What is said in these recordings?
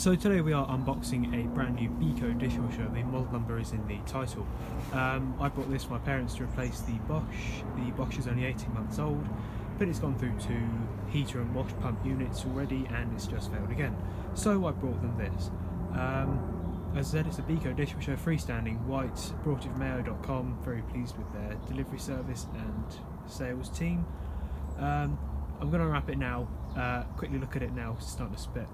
So today we are unboxing a brand new Beko dishwasher. The model number is in the title. I bought this for my parents to replace the Bosch. The Bosch is only 18 months old, but it's gone through 2 heater and wash pump units already and it's just failed again. So I brought them this. As I said, it's a Beko dishwasher, freestanding, white, brought it from AO.com, very pleased with their delivery service and sales team. I'm going to unwrap it now, quickly look at it now, it's starting to spit.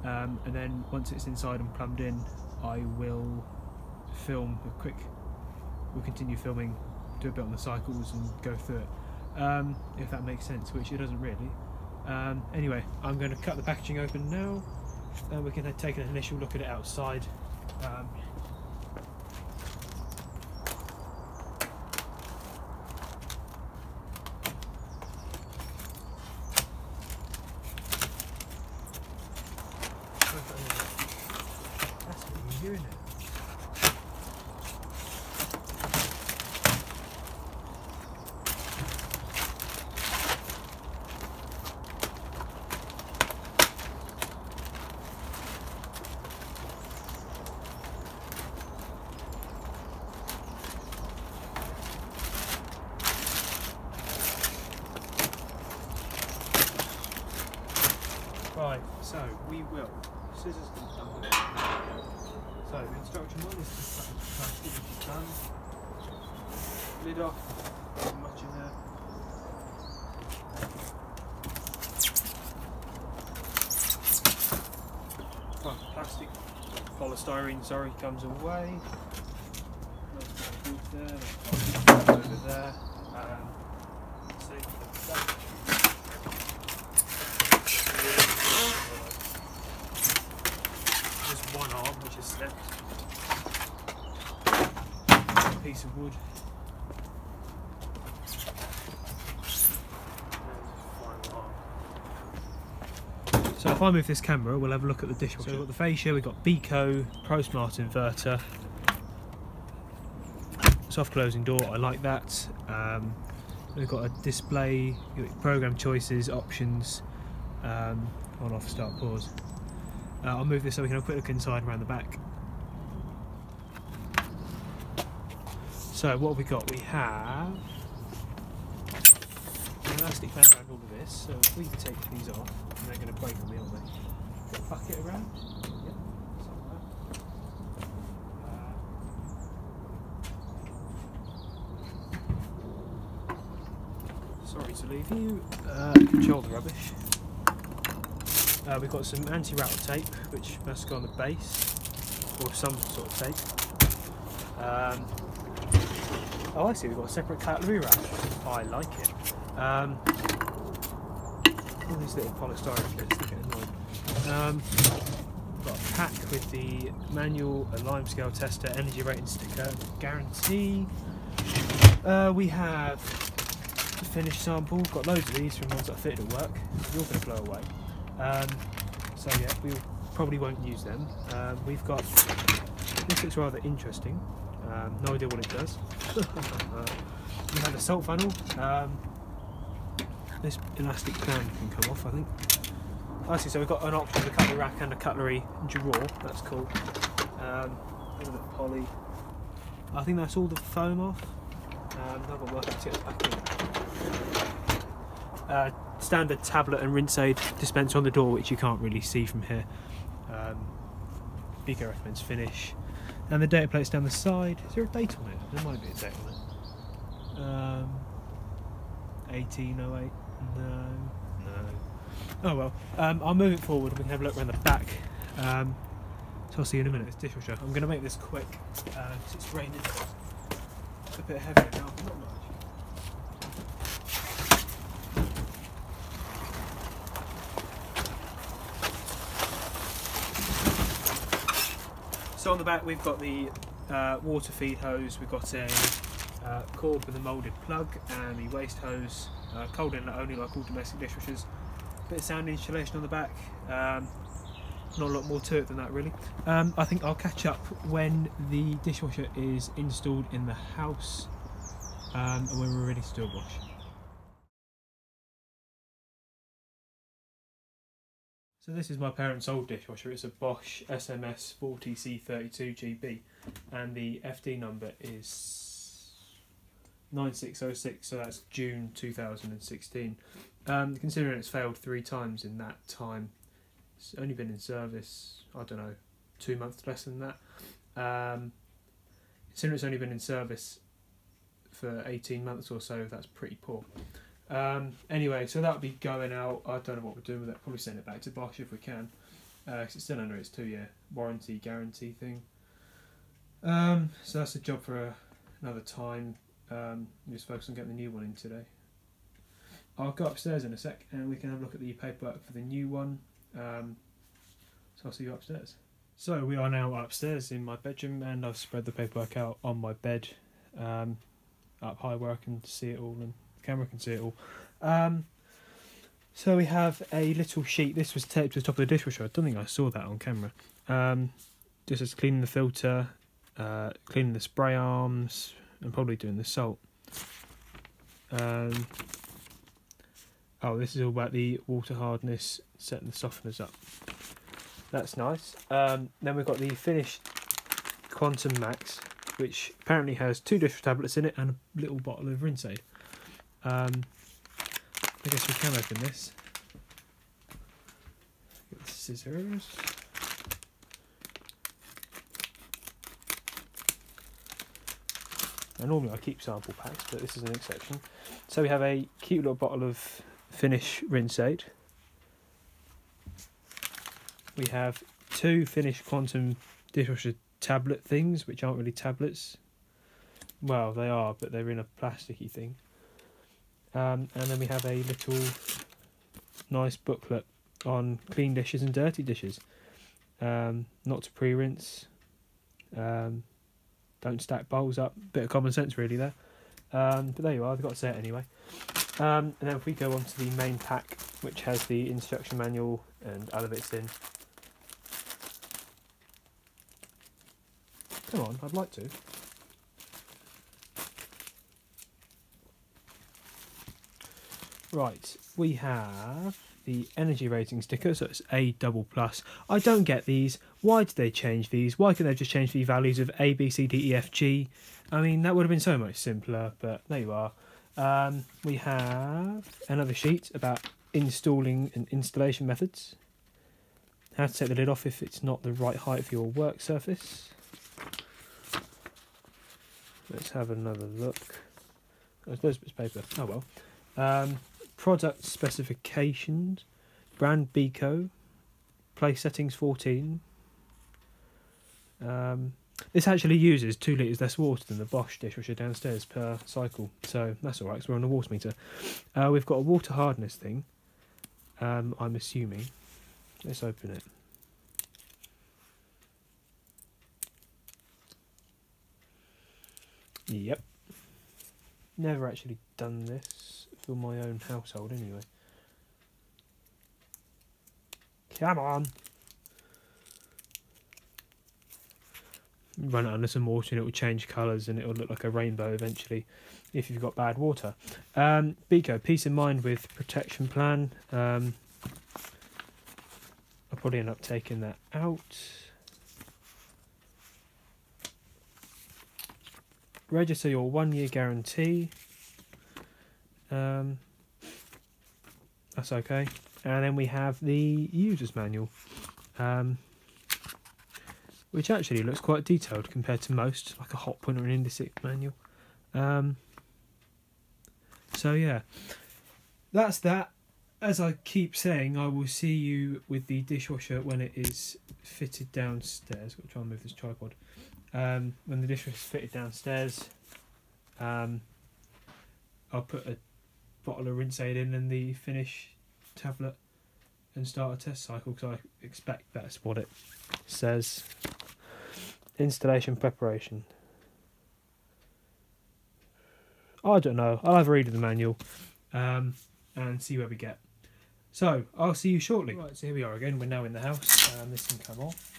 And then once it's inside and plumbed in, I will film a quick, we'll continue filming, do a bit on the cycles and go through it, if that makes sense, which it doesn't really. Anyway, I'm going to cut the packaging open now, and we can take an initial look at it outside. That's what you're doing it. Right, so we will. Scissors can come with it. So the instruction one is just like plastic, which is done. Lid off, not much in there. Oh, plastic, polystyrene, sorry, comes away. Nice good there, over there. Same for the back. One arm which is slipped, a piece of wood, and final arm. So if I move this camera, we'll have a look at the dishwasher. So we've got the fascia, we've got Beko ProSmart inverter, soft closing door, I like that. We've got a display, program choices, options, on, off, start, pause. I'll move this so we can have a quick look inside and around the back. So what have we got? We have an elastic band around all of this, so if we take these off, and they're going to break on me, aren't they? Got a bucket around? Yep, sorry to leave you. Control the rubbish. We've got some anti-rattle tape, which must go on the base, or some sort of tape. Oh, I see, we've got a separate cutlery rack. I like it. All these little polystyrene bits, they're getting annoying. Got a pack with the manual, a lime scale tester, energy rating sticker, guarantee. We have a finished sample. Got loads of these from ones that are fitted at work. They're all going to blow away. So yeah, we probably won't use them. We've got, this looks rather interesting, no idea what it does. We have a salt funnel. This elastic band can come off, I think. I see, so we've got an option of a cutlery rack and a cutlery drawer, that's cool. A little bit of poly. I think that's all the foam off. I've got work to get it back in. Standard tablet and rinse aid dispenser on the door, which you can't really see from here. Beko recommends finish, and the data plate's down the side. Is there a date on it? There might be a date on it. 1808. No. Oh well. I'll move it forward and we can have a look around the back. So I'll see you in a minute. It's dishwasher. I'm going to make this quick because it's raining a bit heavier now. Not much. So on the back we've got the water feed hose, we've got a cord with a moulded plug and the waste hose, cold inlet only like all domestic dishwashers. Bit of sound insulation on the back, not a lot more to it than that really. I think I'll catch up when the dishwasher is installed in the house and when we're ready to do a wash. So this is my parents' old dishwasher. It's a Bosch SMS 40C32GB and the FD number is 9606, so that's June 2016. Considering it's failed 3 times in that time, it's only been in service, I don't know, 2 months, less than that. Considering it's only been in service for 18 months or so, that's pretty poor. Anyway, so that'll be going out. I don't know what we're doing with it. Probably send it back to Bosch if we can, because it's still under its 2-year warranty guarantee thing. So that's a job for another time. Just focus on getting the new one in today. I'll go upstairs in a sec and we can have a look at the paperwork for the new one. So I'll see you upstairs. So we are now upstairs in my bedroom and I've spread the paperwork out on my bed up high where I can see it all and the camera can see it all. So we have a little sheet. This was taped to the top of the dishwasher. I don't think I saw that on camera. Just as cleaning the filter, cleaning the spray arms and probably doing the salt. Oh, this is all about the water hardness, setting the softeners up. That's nice. Then we've got the finished Quantum Max, which apparently has 2 dishwasher tablets in it and a little bottle of rinse aid. I guess we can open this. Get the scissors. And normally I keep sample packs, but this is an exception. So we have a cute little bottle of Finish rinse aid. We have 2 Finish Quantum dishwasher tablet things, which aren't really tablets. Well, they are, but they're in a plasticky thing. And then we have a little nice booklet on clean dishes and dirty dishes. Not to pre-rinse. Don't stack bowls up. Bit of common sense really there. But there you are, I've got to say it anyway. And then if we go on to the main pack, which has the instruction manual and other bits in. Come on, I'd like to. Right, we have the energy rating sticker, so it's A++. I don't get these. Why did they change these? Why couldn't they just change the values of A, B, C, D, E, F, G? I mean, that would have been so much simpler, but there you are. We have another sheet about installing and installation methods. How to take the lid off if it's not the right height for your work surface. Let's have another look. There's loads of bits of paper. Oh well. Product specifications. Brand Beko. Place settings 14. This actually uses 2 litres less water than the Bosch dishwasher downstairs per cycle, so that's alright because we're on a water meter. We've got a water hardness thing, I'm assuming. Let's open it. Yep. Never actually done this for my own household anyway. Come on! Run it under some water and it will change colours and it will look like a rainbow eventually if you've got bad water. Beko, peace of mind with protection plan. I'll probably end up taking that out. Register your 1-year guarantee. That's okay. And then we have the user's manual. Which actually looks quite detailed compared to most, like a hot point or an indices manual. So yeah, that's that. As I keep saying, I will see you with the dishwasher when it is fitted downstairs. Got to try and move this tripod. When the dishwasher is fitted downstairs, I'll put a bottle of rinse aid in and the Finish tablet and start a test cycle because I expect that's what it says. Installation preparation. I don't know. I'll have a read of the manual and see where we get. So I'll see you shortly. Right, so here we are again. We're now in the house. This can come off.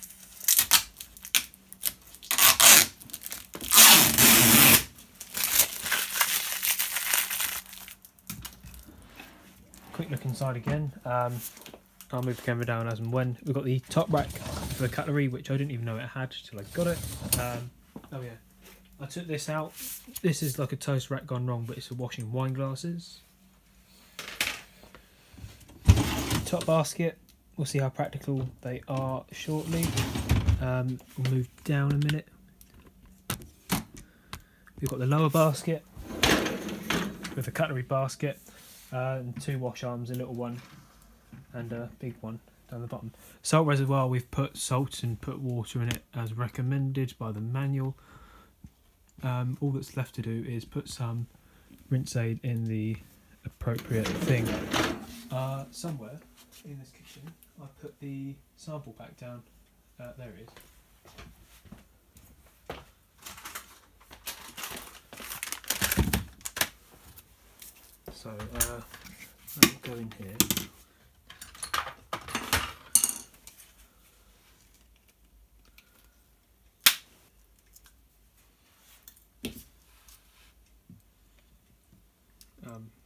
Quick look inside again. I'll move the camera down as and when. We've got the top rack for the cutlery, which I didn't even know it had till I got it. Oh yeah, I took this out. This is like a toast rack gone wrong, but it's for washing wine glasses. Top basket, we'll see how practical they are shortly. We'll move down a minute. We've got the lower basket with the cutlery basket, and 2 wash arms, a little one and a big one down the bottom. Salt reservoir, we've put salt and put water in it as recommended by the manual. All that's left to do is put some rinse aid in the appropriate thing. Somewhere in this kitchen I put the sample pack down. There it is. So that will go in here.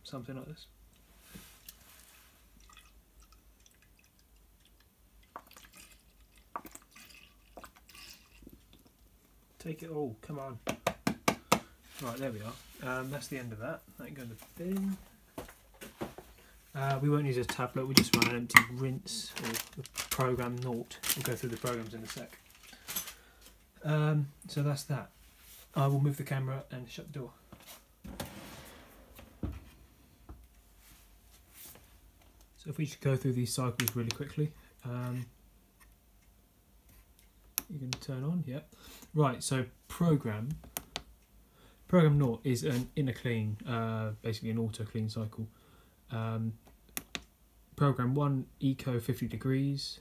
Something like this. Take it all, come on. Right, there we are. That's the end of that. That can go in the bin. We won't use a tablet, we'll just run an empty rinse or the program naught. We'll go through the programs in a sec. So that's that. I will move the camera and shut the door. So if we should go through these cycles really quickly. You can turn on, yeah. Right, so program naught is an inner clean, basically an auto clean cycle. Program 1, eco 50 degrees.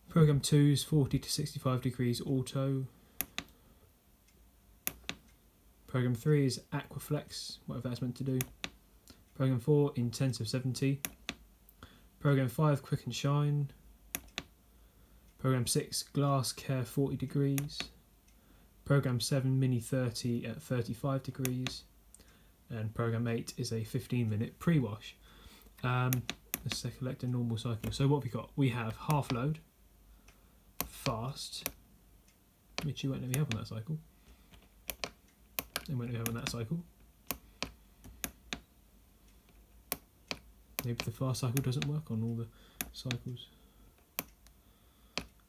Program 2 is 40 to 65 degrees auto. Program 3 is aquaflex, whatever that's meant to do. Program 4, intensive 70. Program 5, quick and shine. Program 6, glass care 40 degrees. Program 7, mini 30 at 35 degrees. And program 8 is a 15-minute pre-wash. Let's select a normal cycle. So what have we got? We have half load, fast, which you won't let me have on that cycle. And won't let me have on that cycle. Maybe the fast cycle doesn't work on all the cycles.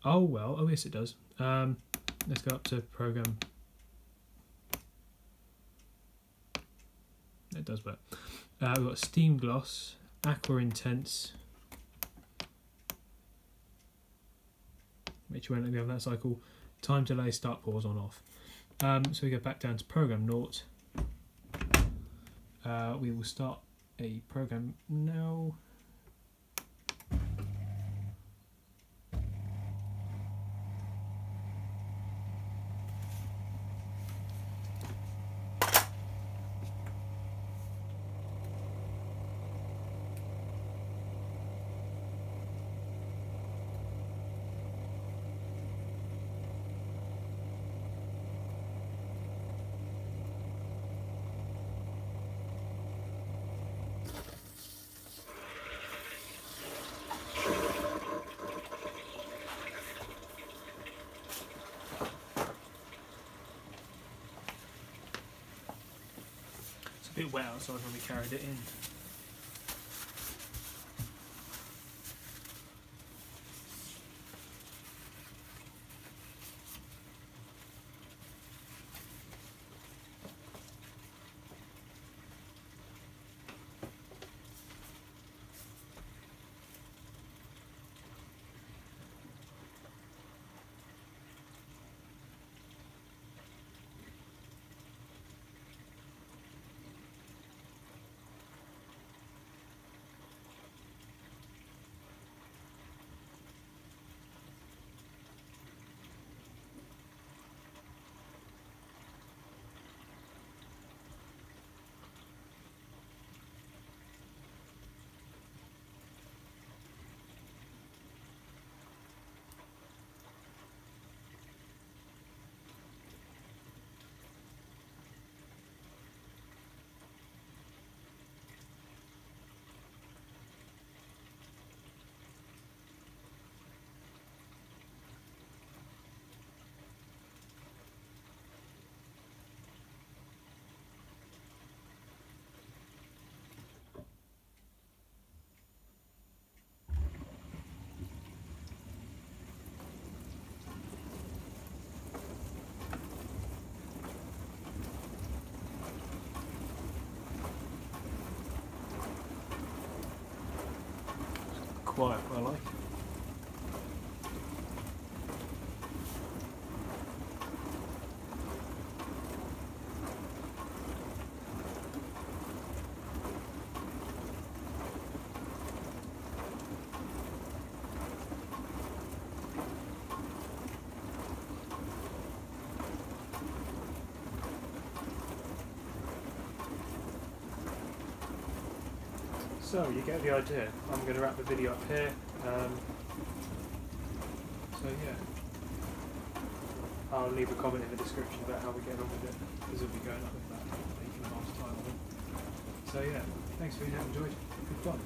Oh well, oh yes it does. Let's go up to program. It does work. We've got steam gloss, aqua intense, which won't let me have that cycle. Time delay, start, pause, on, off. So we go back down to program naught. We will start a program now. A bit wet outside when we carried it in. quiet, I like. So you get the idea. I'm going to wrap the video up here. So yeah, I'll leave a comment in the description about how we get on with it, because it'll be going up in about 8.5 time. So yeah, thanks for being here, enjoyed. Good fun.